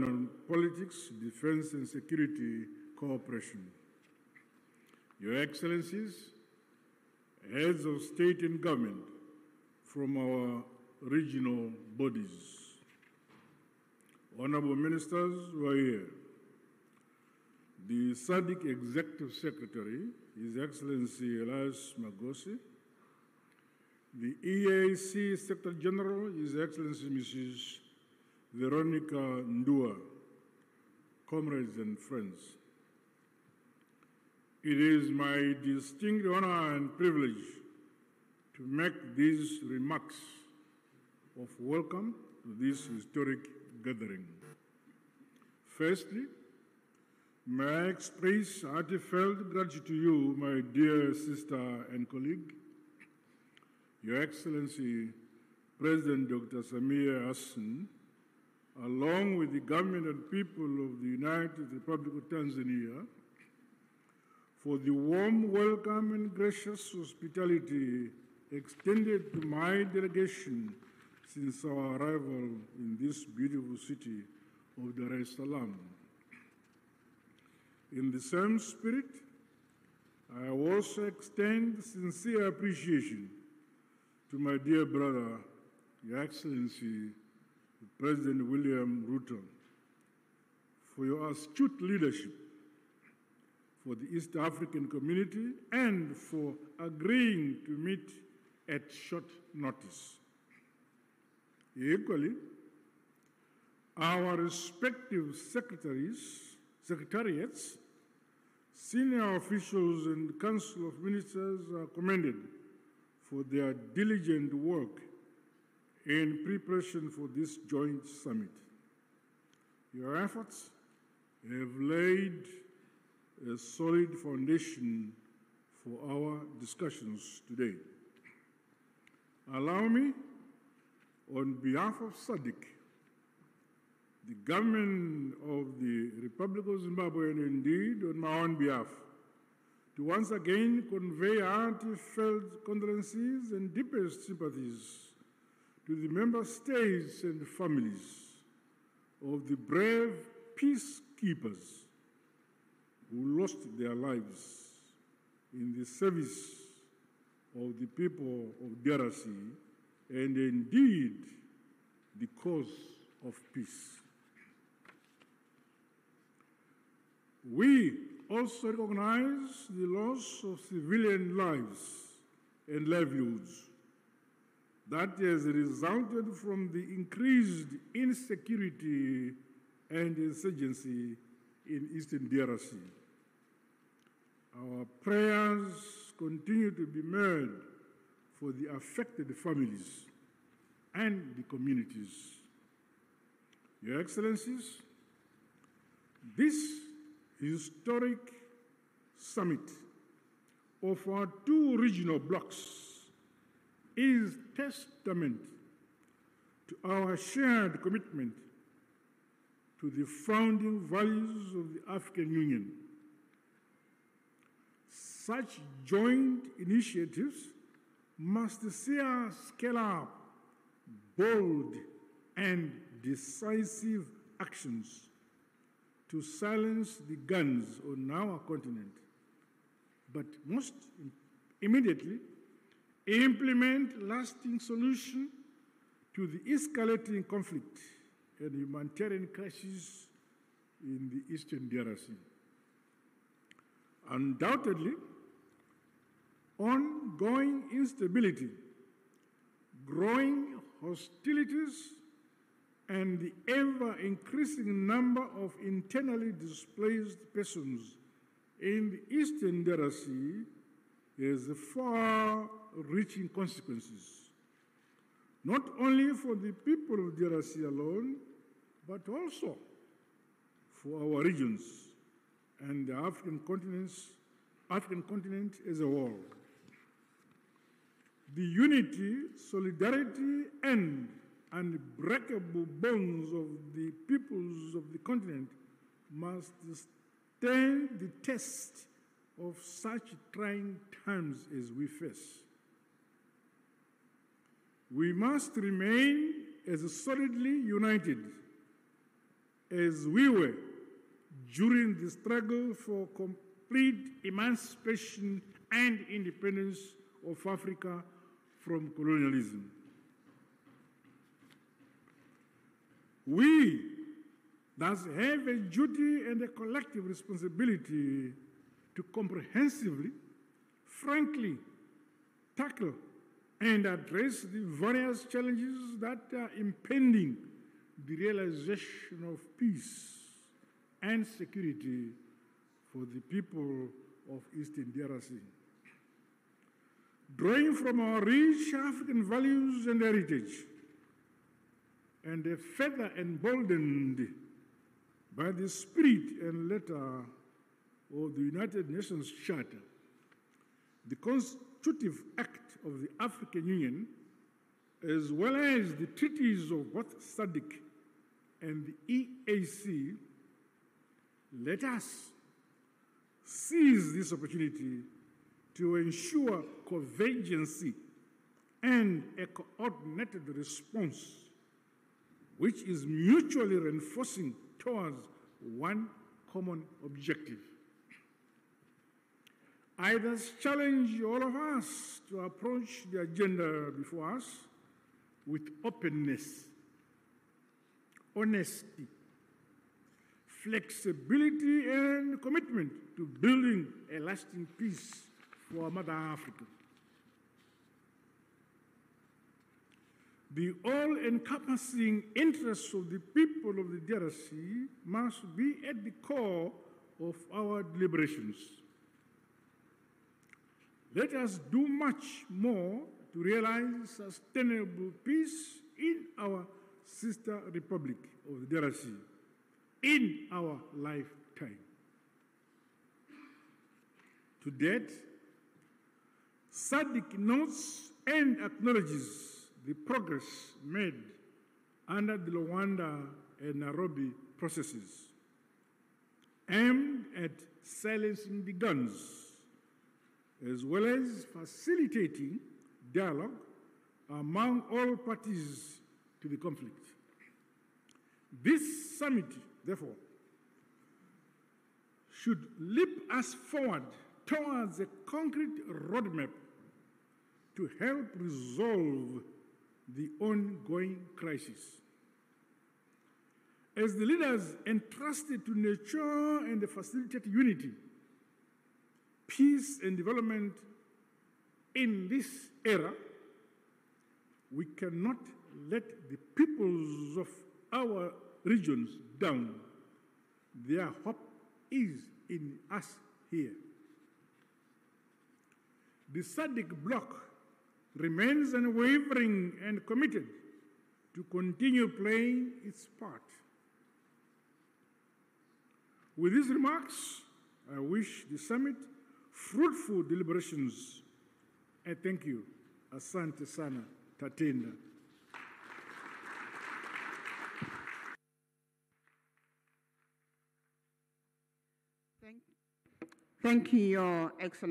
on politics, defense, and security cooperation. Your Excellencies, heads of state and government from our regional bodies, honorable ministers who are here, the Sadc Executive Secretary, His Excellency Elias Magosi, the EAC Secretary General, His Excellency Mrs. Veronica Ndua, comrades and friends. It is my distinct honor and privilege to make these remarks of welcome to this historic gathering. Firstly, may I express heartfelt gratitude to you, my dear sister and colleague, Your Excellency, President Dr. Samia Hassan, along with the government and people of the United Republic of Tanzania, for the warm welcome and gracious hospitality extended to my delegation since our arrival in this beautiful city of Dar es Salaam. In the same spirit, I also extend sincere appreciation to my dear brother, Your Excellency, President William Ruto, for your astute leadership for the East African community and for agreeing to meet at short notice. Equally, our respective secretariats, senior officials, and Council of Ministers are commended for their diligent work in preparation for this joint summit. Your efforts have laid a solid foundation for our discussions today. Allow me, on behalf of Sadc, the government of the Republic of Zimbabwe, and indeed on my own behalf, to once again convey heartfelt condolences and deepest sympathies to the member states and families of the brave peacekeepers who lost their lives in the service of the people of DRC and indeed the cause of peace. We also recognize the loss of civilian lives and livelihoods that has resulted from the increased insecurity and insurgency in Eastern DRC. Our prayers continue to be made for the affected families and the communities. Your Excellencies, this historic summit of our two regional blocs is testament to our shared commitment to the founding values of the African Union. Such joint initiatives must see us scale up bold and decisive actions to silence the guns on our continent, but most immediately implement lasting solutions to the escalating conflict and humanitarian crisis in the Eastern DRC. Undoubtedly, ongoing instability, growing hostilities, and the ever-increasing number of internally displaced persons in the Eastern DRC has far-reaching consequences, not only for the people of DRC alone, but also for our regions and the African continent as a whole. The unity, solidarity, and unbreakable bonds of the peoples of the continent must stand the test of such trying times as we face. We must remain as solidly united as we were during the struggle for complete emancipation and independence of Africa from colonialism. We thus have a duty and a collective responsibility to comprehensively, frankly, tackle and address the various challenges that are impeding the realization of peace and security for the people of Eastern DRC. Drawing from our rich African values and heritage, and further emboldened by the spirit and letter of the United Nations Charter, the Constitutive Act of the African Union, as well as the treaties of both Sadc and the EAC, let us seize this opportunity to ensure convergency and a coordinated response which is mutually reinforcing towards one common objective. I thus challenge all of us to approach the agenda before us with openness, honesty, flexibility, and commitment to building a lasting peace for Mother Africa. The all-encompassing interests of the people of the DRC must be at the core of our deliberations. Let us do much more to realize sustainable peace in our sister republic of the DRC in our lifetime. To date, Sadc notes and acknowledges the progress made under the Luanda and Nairobi processes aimed at silencing the guns, as well as facilitating dialogue among all parties to the conflict. This summit, therefore, should leap us forward towards a concrete roadmap to help resolve the ongoing crisis. As the leaders entrusted to nurture and facilitate unity, peace and development in this era, we cannot let the peoples of our regions down. Their hope is in us here. The Sadc bloc remains unwavering and committed to continue playing its part. With these remarks, I wish the summit fruitful deliberations. I thank you. Asante sana, Tatenda. Thank you, Your Excellency.